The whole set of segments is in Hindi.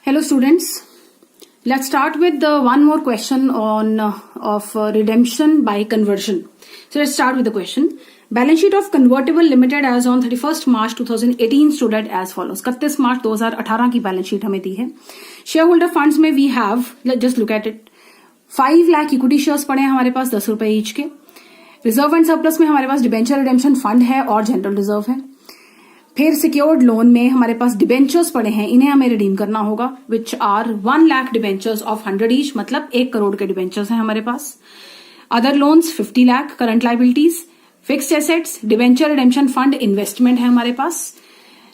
Hello students, let's start with one more question on of redemption by conversion. So let's start with the question. Balance sheet of Convertible Limited as on 31st March 2018 stood at as follows. 31 मार्च 2018 की बैलेंस शीट हमें दी है. शेयर होल्डर फंड्स में we have, just look at it, 5 lakh equity shares पड़े हैं हमारे पास 10 रुपए ईच के. रिजर्व एंड सरप्लस में हमारे पास डिबेंचर रिडेम्पशन फंड है और जनरल रिजर्व है. फिर सिक्योर्ड लोन में हमारे पास डिबेंचर्स पड़े हैं, इन्हें हमें रिडीम करना होगा, which are 1 lakh debentures of 100 each, मतलब 1 करोड़ के डिबेंचर्स हैं हमारे पास. Other loans 50 lakh, current liabilities, fixed assets, debenture redemption fund, investment है हमारे पास,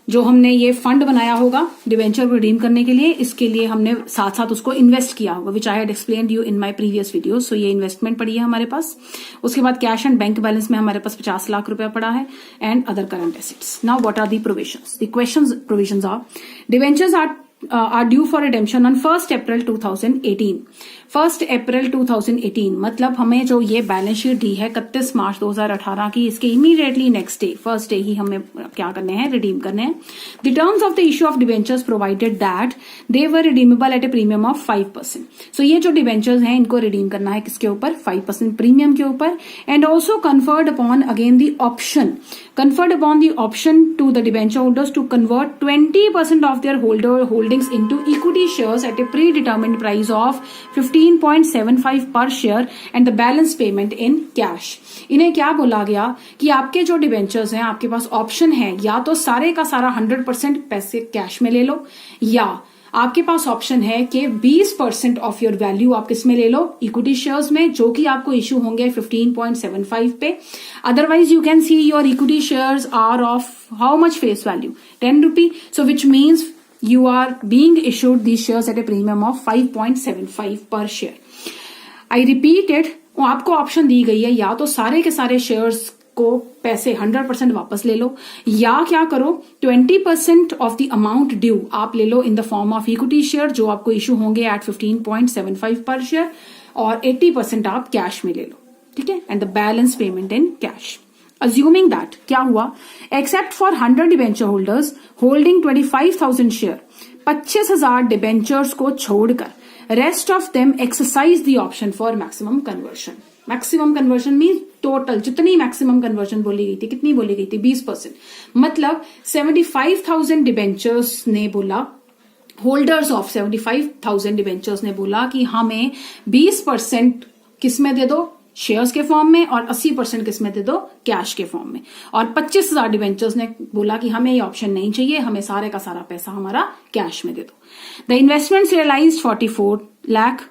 जो हमने ये फंड बनाया होगा डिबेंचर को रिडीम करने के लिए. इसके लिए हमने साथ साथ उसको इन्वेस्ट किया होगा, which I had explained you in my previous video. So ये इन्वेस्टमेंट पड़ी है हमारे पास. उसके बाद कैश एंड बैंक बैलेंस में हमारे पास 50 लाख रुपया पड़ा है and other current assets. Now what are the provisions? The questions provisions are debentures are due for redemption on 1 अप्रैल 2018. 1 अप्रैल 2018 मतलब हमें जो ये बैलेंस शीट दी है 31 मार्च 2018 की, इसके immediately next day, first day ही हमें क्या करने हैं, रिडीम करने हैं. The terms of the issue of debentures provided that they were redeemable at a premium of 5%. So ये जो डिबेंचर्स हैं इनको रिडीम करना है किसके ऊपर? 5% प्रीमियम के ऊपर. And also conferred upon again the option, conferred upon the option to the debenture holders to convert 20% of their holdings into equity shares at a predetermined price of 15.75 per share and the balance payment in cash. इन्हें क्या बोला गया कि आपके जो डिबेंचर्स हैं, आपके पास ऑप्शन है, या तो सारे का सारा 100% पैसे कैश में ले लो, या आपके पास ऑप्शन है कि 20% ऑफ योर वैल्यू आप किस में ले लो? इक्विटी शेयर्स में, जो कि आपको इश्यू होंगे 15.75 पे. Otherwise you can see your equity shares are of how much face value? 10 rupee. So which means you are being issued these shares at a premium of 5.75 per share. I repeat it, आपको ऑप्शन दी गई है, या तो सारे के सारे शेयर्स को पैसे 100% वापस ले लो, या क्या करो 20% ऑफ द अमाउंट ड्यू आप ले लो in the form of equity share, जो आपको इश्यू होंगे एट 15.75 पर शेयर, और 80% आप कैश में ले लो. ठीक है, and the balance payment in cash. Assuming that क्या हुआ, except for 100 debenture holders holding 25,000 share, 25,000 debentures को छोड़कर rest of them exercise the option for maximum conversion. Maximum conversion mean total जितनी मैक्सिमम कन्वर्शन बोली गई थी, कितनी बोली गई थी? 20%. मतलब 75,000 डिबेंचर्स ने बोला, होल्डर्स ऑफ 75,000 डिबेंचर्स ने बोला कि हमें 20% किसमें दे दो? शेयर्स के फॉर्म में, और 80% किसमें दे दो? कैश के फॉर्म में. और 25,000 डिबेंचर्स ने बोला कि हमें ये ऑप्शन नहीं चाहिए, हमें सारे का सारा पैसा हमारा कैश में दे दो. The investments realised 44 lakh.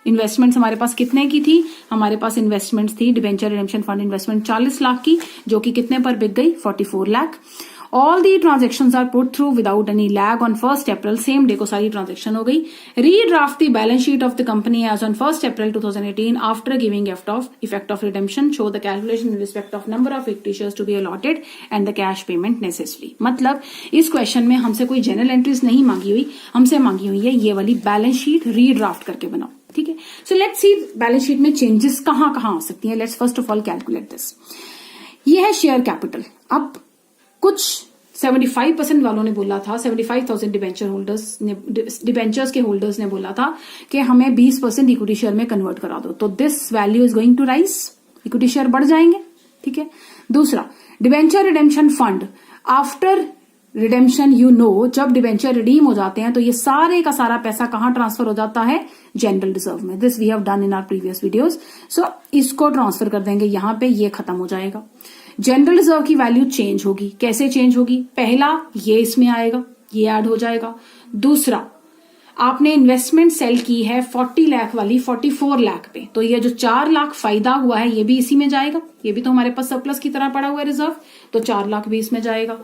Investments हमारे पास कितने की थी? हमारे पास इन्वेस्टमेंट्स थी debenture redemption fund investment 40 lakh की, जो कि कितने पर बिक गई? 44 lakh. All the transactions are put through without any lag on 1st April. Same day को सारी ट्रांजेक्शन हो गई. Redraft the balance sheet of the company as on 1st April 2018 after giving effect of redemption. Show the calculation in respect of number of equity shares to be allotted and the cash payment necessary. मतलब इस क्वेश्चन में हमसे कोई जनरल एंट्रीज नहीं मांगी हुई, हमसे मांगी हुई है ये वाली बैलेंस शीट रीड्राफ्ट करके बनाओ. ठीक है, so let's see balance sheet में चेंजेस कहां कहां हो सकती है. Let's first of all calculate this. ये है शेयर कैपिटल. अब कुछ 75% वालों ने बोला था, 75,000 डिबेंचर होल्डर्स ने, डिबेंचर्स के होल्डर्स ने बोला था कि हमें 20% इक्विटी शेयर में कन्वर्ट करा दो. तो this value is going to rise, equity share बढ़ जाएंगे. ठीक है. दूसरा, debenture redemption fund after redemption, you know, जब डिबेंचर रिडीम हो जाते हैं तो ये सारे का सारा पैसा कहां ट्रांसफर हो जाता है? जनरल रिजर्व में. This we have done in our previous videos. So इसको ट्रांसफर कर देंगे यहां पे, ये खत्म हो जाएगा. जनरल रिजर्व की वैल्यू चेंज होगी. कैसे चेंज होगी? पहला, ये इसमें आएगा, ये ऐड हो जाएगा. दूसरा, आपने इन्वेस्टमेंट सेल की है 40 लाख वाली 44 लाख पे, तो ये जो 4 लाख फायदा हुआ है ये भी इसी में जाएगा. ये भी तो हमारे पास सरप्लस की तरह पड़ा हुआ है रिजर्व, तो 4 लाख भी इसमें जाएगा.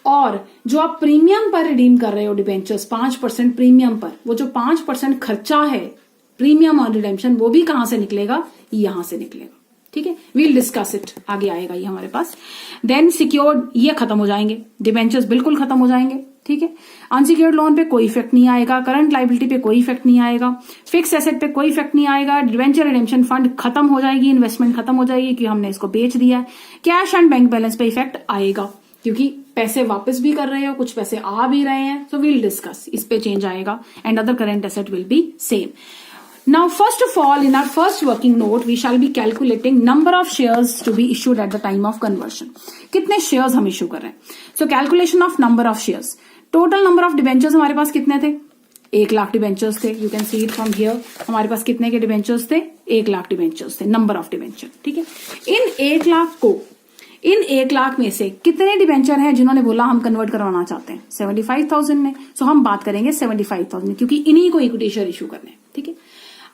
और जो आप प्रीमियम पर रिडीम कर रहे हो डिबेंचर्स, 5% प्रीमियम पर, वो जो 5% खर्चा है प्रीमियम और रिडेम्पशन, वो भी कहां से निकलेगा? यहां से निकलेगा. ठीक है, वील डिस्कस इट, आगे आएगा ये हमारे पास. देन सिक्योर्ड, ये खत्म हो जाएंगे, डिबेंचर्स बिल्कुल खत्म हो जाएंगे. ठीक है, अनसिक्योर्ड लोन पे कोई इफेक्ट नहीं आएगा, करंट लाइबिलिटी पे कोई इफेक्ट नहीं आएगा, फिक्स एसेट पे कोई इफेक्ट नहीं आएगा, डिबेंचर रिडेम्पशन फंड खत्म हो जाएगी, इन्वेस्टमेंट खत्म हो जाएगी कि हमने इसको बेच दिया है. कैश एंड बैंक बैलेंस पे इफेक्ट आएगा. क्योंकि पैसे वापस भी कर रहे हो, कुछ पैसे आ भी रहे हैं, सो वील डिस्कस, इस पे चेंज आएगा and other current asset will be same. Now, first of all, in our first working note, we shall be calculating number of shares to be issued at the time of conversion. कितने shares हम issue कर रहे हैं? So, calculation of number of shares. Total number of debentures हमारे पास कितने थे? 1 लाख debentures थे. You can see it from here. हमारे पास कितने के debentures थे? 1 लाख debentures थे. Number of debenture. ठीक है? इन 1 लाख में से कितने डिबेंचर हैं जिन्होंने बोला हम कन्वर्ट करवाना चाहते हैं? 75,000 ने. सो हम बात करेंगे 75,000 क्योंकि इन्हीं को इक्विटी शेयर इशू करने हैं. ठीक है.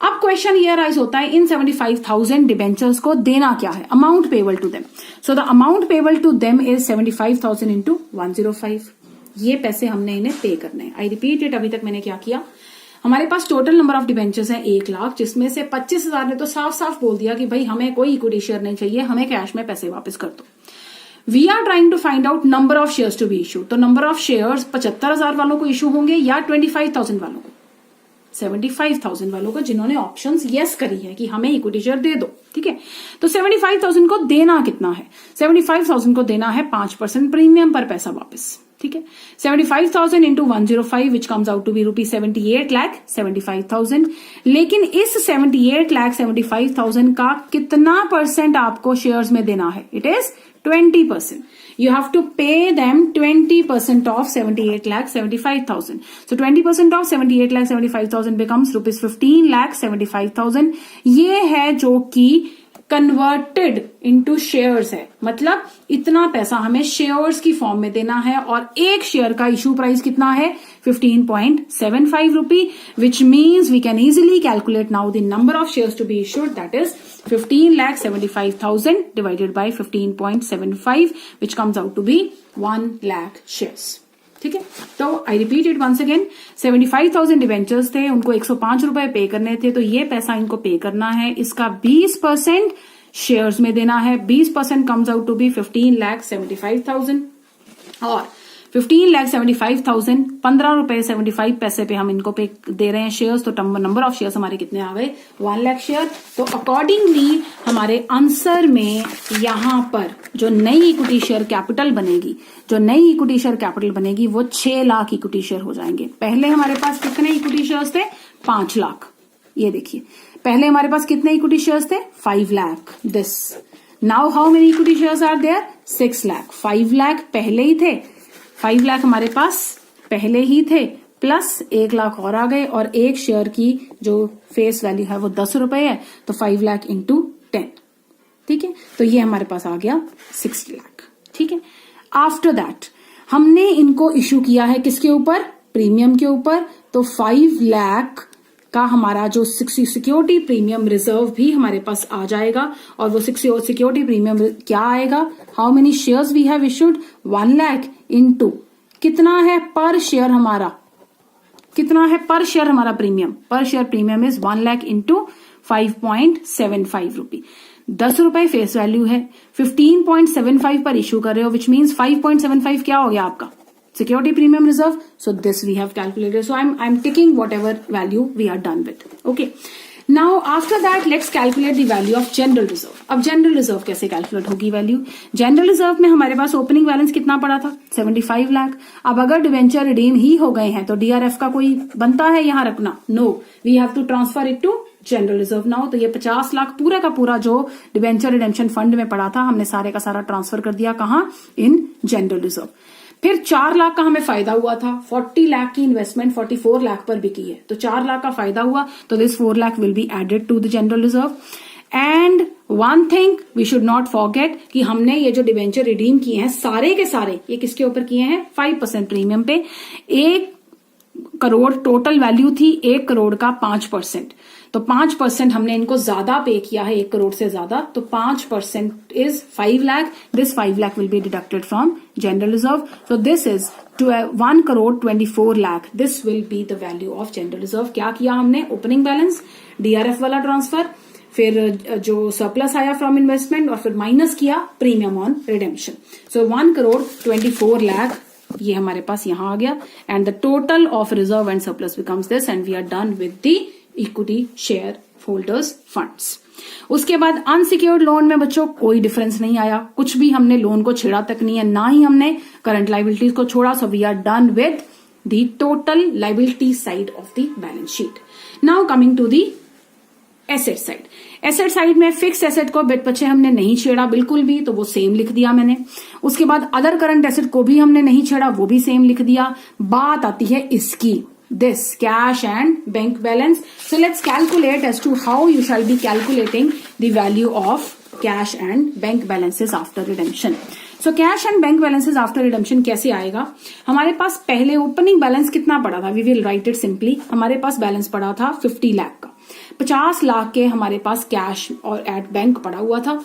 अब क्वेश्चन ये राइज होता है, इन 75,000 डिबेंचर्स को देना क्या है? Amount payable to them. So the amount payable to them is 75,000 into 105. ये पैसे हमने इन्हें पे करने हैं. आई रिपीट इट, अभी तक मैंने क्या किया, हमारे पास टोटल नंबर ऑफ डिबेंचर्स है 1 लाख, जिसमें से 25,000 ने तो साफ साफ बोल दिया कि भाई हमें कोई इक्विटी शेयर नहीं चाहिए, हमें कैश में पैसे वापस कर दो. We are trying to find out number of shares to be issue. तो नंबर ऑफ शेयर्स 75,000 वालों को इशू होंगे या 25,000 वालों को? 75,000 वालों को जिन्होंने ऑप्शंस यस करी है कि हमें इक्विटी शेयर दे दो. ठीक है. तो 75,000 को देना कितना है? 75,000 को देना है 5% प्रीमियम पर पैसा वापस. ठीक है. 75,000 into 105 which comes out to be rupees 78,75,000. लेकिन इस 78,75,000 का कितना परसेंट आपको शेयर्स में देना है? It is 20%. You have to pay them 20% of 78,75,000. So 20% of 78,75,000 becomes rupees 15,75,000. ये है जो कि कन्वर्टेड इनटू शेयर्स है. मतलब इतना पैसा हमें शेयर्स की फॉर्म में देना है और एक शेयर का इशू प्राइस कितना है? 15.75 rupee, which means we can easily calculate now the number of shares to be issued, that is 15,75,000 divided by 15.75 which comes out to be 1 lakh shares. ठीक है. तो I repeat it once again, 75,000 debentures थे, उनको 105 रुपए पे करने थे, तो ये पैसा इनको पे करना है. इसका 20% शेयर्स में देना है. 20% कम्स आउट टू बी 15,75,000 और 15,75,000 15 रुपए 75 पैसे पे हम इनको पे दे रहे हैं शेयर्स. तो नंबर ऑफ शेयर्स हमारे कितने आ गए? 1 लाख शेयर. तो अकॉर्डिंगली हमारे आंसर में यहां पर जो नई इक्विटी शेयर कैपिटल बनेगी, वो 6 लाख इक्विटी शेयर हो जाएंगे. पहले हमारे पास कितने इक्विटी शेयर्स थे? 5 लाख. ये देखिए, पहले हमारे पास कितने इक्विटी शेयर्स थे? 5 lakh. This now how many equity shares are there? 6 lakh. 5 lakh पहले ही थे, 5 लाख हमारे पास पहले ही थे, प्लस 1 लाख और आ गए, और एक शेयर की जो फेस वैल्यू है वो 10 रुपए है, तो 5 लाख इंटू 10. ठीक है. तो ये हमारे पास आ गया 60 लाख. ठीक है. आफ्टर दैट हमने इनको इश्यू किया है किसके ऊपर? प्रीमियम के ऊपर. तो 5 लाख का हमारा जो सिक्योरिटी प्रीमियम रिजर्व भी हमारे पास आ जाएगा. और वो सिक्योरिटी प्रीमियम क्या आएगा? How many shares we have issued? 1 lakh into कितना है पर शेयर हमारा? कितना है पर शेयर हमारा प्रीमियम? पर share premium is 1 lakh into 5.75 रुपी. 10 रुपए फेस वैल्यू है, 15.75 पर इश्यू कर रहे हो, विच मीन्स 5.75 क्या हो गया आपका? Security premium reserve. So this we have calculated. So I'm ticking whatever value we are done with. Okay. Now after that let's calculate the value of general reserve. अब general reserve कैसे calculate होगी value? General reserve में हमारे पास opening balance कितना पड़ा था? 75 लाख. अब अगर डिवेंचर रिडीम ही हो गए हैं तो DRF का कोई बनता है यहाँ रखना? No. We have to transfer it to general reserve now. तो ये 50 लाख पूरा का पूरा जो डिवेंचर रिडेम्पशन फंड में पड़ा था, हमने सारे का सारा ट्रांसफर कर दिया. कहां? In general reserve. फिर 4 लाख का हमें फायदा हुआ था. 40 लाख की इन्वेस्टमेंट 44 लाख पर बिकी है, तो 4 लाख का फायदा हुआ. तो this 4 lakh will be added to the general reserve. And one thing we should not forget कि हमने ये जो डिवेंचर रिडीम किए हैं सारे के सारे, ये किसके ऊपर किए हैं? 5% प्रीमियम पे. 1 करोड़ टोटल वैल्यू थी, 1 करोड़ का 5%. तो 5% हमने इनको ज्यादा पे किया है, 1 करोड़ से ज्यादा. तो 5% is 5 lakh. This 5 lakh will be deducted from general reserve. So this is 1 crore 24 lakh. This will be the value of general reserve. क्या किया हमने? ओपनिंग बैलेंस, DRF वाला ट्रांसफर, फिर जो सरप्लस आया फ्रॉम इन्वेस्टमेंट, और फिर माइनस किया premium on redemption. So 1 crore 24 lakh ये हमारे पास यहां आ गया. And the total of reserve and surplus becomes this, and we are done with the equity share holders funds. उसके बाद अनसिक्योर्ड लोन में बच्चों कोई डिफरेंस नहीं आया, कुछ भी हमने लोन को छेड़ा तक नहीं है, ना ही हमने करंट लाइबिलिटीज को छोड़ा। So we are done with the total liability side of the balance sheet. Now coming to the asset side. Asset side में फिक्स एसेट को बच्चे हमने नहीं छेड़ा बिल्कुल भी, तो वो सेम लिख दिया मैंने। उसके बाद अदर करंट एसेट को भी हमने नहीं छेड़ा, वो भी सेम लिख दिया। बात आती है इसकी, this cash and bank balance. So let's calculate as to how you shall be calculating the value of cash and bank balances after redemption. So cash and bank balances after redemption कैसे आएगा? हमारे पास पहले ओपनिंग बैलेंस कितना पड़ा था? We will write it simply. हमारे पास बैलेंस पड़ा था 50 लाख का, 50 लाख के हमारे पास कैश और एट बैंक पड़ा हुआ था,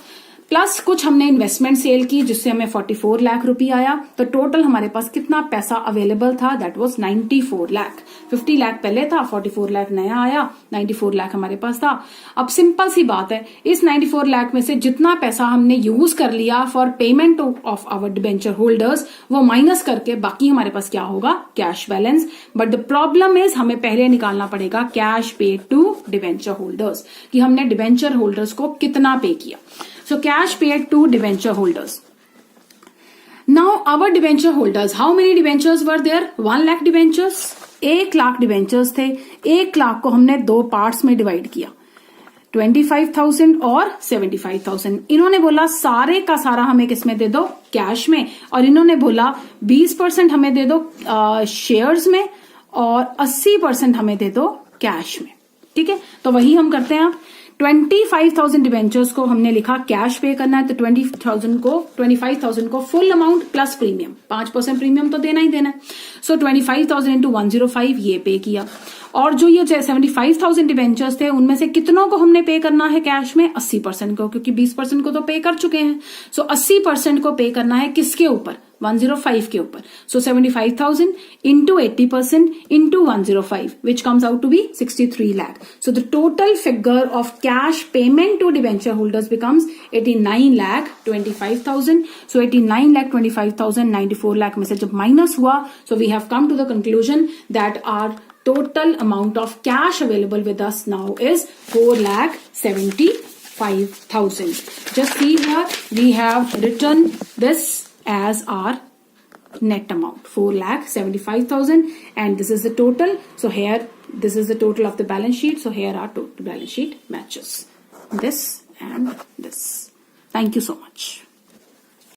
प्लस कुछ हमने इन्वेस्टमेंट सेल की जिससे हमें 44 लाख रुपए आया। तो टोटल हमारे पास कितना पैसा अवेलेबल था? That was 94 lakh. 50 लाख पहले था, 44 लाख नया आया, 94 लाख हमारे पास था। अब सिंपल सी बात है, इस 94 लाख में से जितना पैसा हमने यूज कर लिया for payment of our debenture holders, वो माइनस करके बाकी हमारे पास क्या होगा? Cash balance. But the problem is हमें पहले निकालना पड़ेगा cash paid to debenture holders, कि हमने डिबेंचर होल्डर्स को कितना पे किया। So cash paid to debenture holders. Now our debenture holders, how many debentures were there? 1 lakh debentures. 1 lakh debentures थे। 1 लाख को हमने दो पार्ट्स में डिवाइड किया, 25,000 और 75,000। इन्होंने बोला सारे का सारा हमें किसमें दे दो? कैश में। और इन्होंने बोला 20% हमें दे दो शेयर्स में और 80% हमें दे दो कैश में। ठीक है, तो वही हम करते हैं। 25,000 डिबेंचर्स को हमने लिखा कैश पे करना है, तो 25,000 को full amount plus premium, 5% premium तो देना ही देना है। सो 25,000 इंटू 105 ये पे किया। और जो ये 75,000 डिबेंचर्स थे उनमें से कितनों को हमने पे करना है कैश में? 80% को, क्योंकि 20% को तो पे कर चुके हैं। सो 80% को पे करना है किसके ऊपर? 105 के ऊपर। So 75,000 into 80% into 105 which comes out to be 63 lakh. So the total figure of cash payment to debenture holders becomes 89,25,000। So 89,25,000 94 lakh में से जब माइनस हुआ, so we have come to the conclusion that our total amount of cash available with us now is 4,75,000. Just see here, we have written this as our net amount, 4,75,000, and this is the total. So here, this is the total of the balance sheet. So here our total balance sheet matches this and this. Thank you so much.